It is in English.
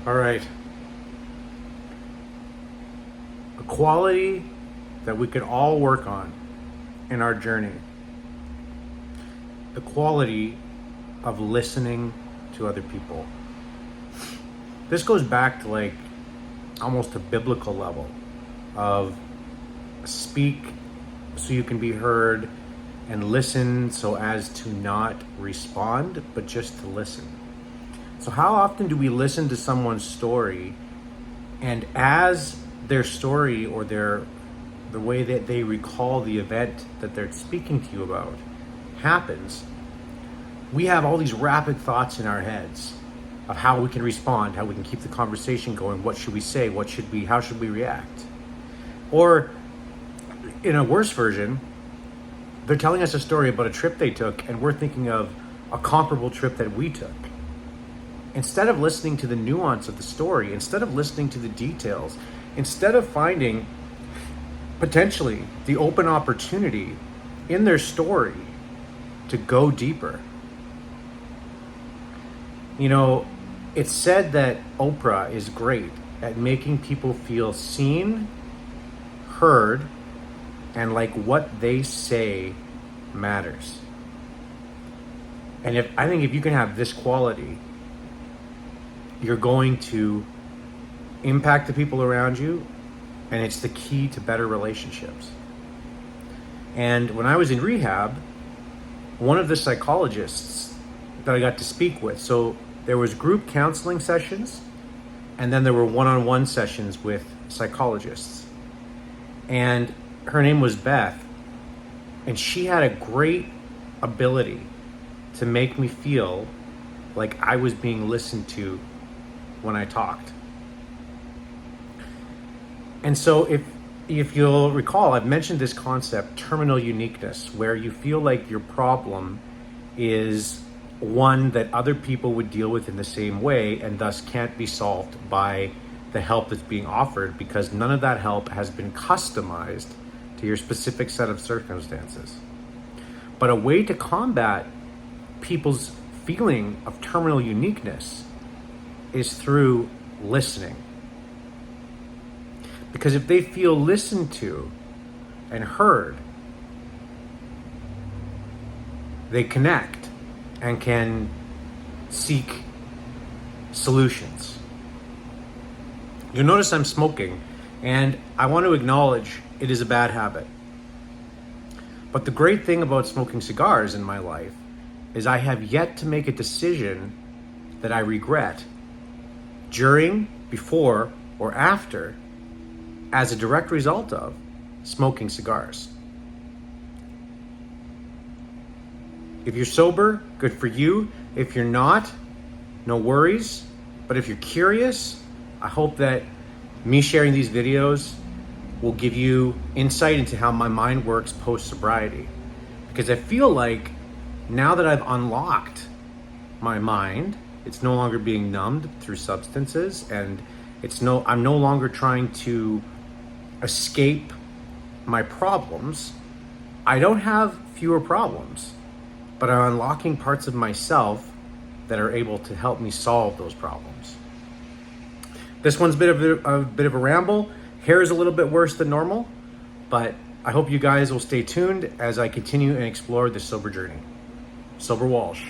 All right. A quality that we could all work on in our journey. The quality of listening to other people. This goes back to like almost a biblical level of speak so you can be heard and listen so as to not respond, but just to listen. So how often do we listen to someone's story, and as their story or the way that they recall the event that they're speaking to you about happens, we have all these rapid thoughts in our heads of how we can respond, how we can keep the conversation going, what should we say, how should we react? Or in a worse version, they're telling us a story about a trip they took and we're thinking of a comparable trip that we took. Instead of listening to the nuance of the story, instead of listening to the details, instead of finding potentially the open opportunity in their story to go deeper. You know, it's said that Oprah is great at making people feel seen, heard, and like what they say matters. And I think if you can have this quality, you're going to impact the people around you, and it's the key to better relationships. And when I was in rehab, one of the psychologists that I got to speak with, so there was group counseling sessions, and then there were one-on-one sessions with psychologists. And her name was Beth, and she had a great ability to make me feel like I was being listened to when I talked. And so if you'll recall, I've mentioned this concept, terminal uniqueness, where you feel like your problem is one that other people would deal with in the same way and thus can't be solved by the help that's being offered because none of that help has been customized to your specific set of circumstances. But a way to combat people's feeling of terminal uniqueness is through listening. Because if they feel listened to and heard, they connect and can seek solutions. You'll notice I'm smoking, and I want to acknowledge it is a bad habit. But the great thing about smoking cigars in my life is I have yet to make a decision that I regret during, before, or after as a direct result of smoking cigars. If you're sober, good for you. If you're not, no worries. But if you're curious, I hope that me sharing these videos will give you insight into how my mind works post-sobriety. Because I feel like now that I've unlocked my mind, it's no longer being numbed through substances, and I'm no longer trying to escape my problems. I don't have fewer problems, but I'm unlocking parts of myself that are able to help me solve those problems. This one's a bit of a ramble. Hair is a little bit worse than normal, but I hope you guys will stay tuned as I continue and explore this sober journey. Sober Walsh.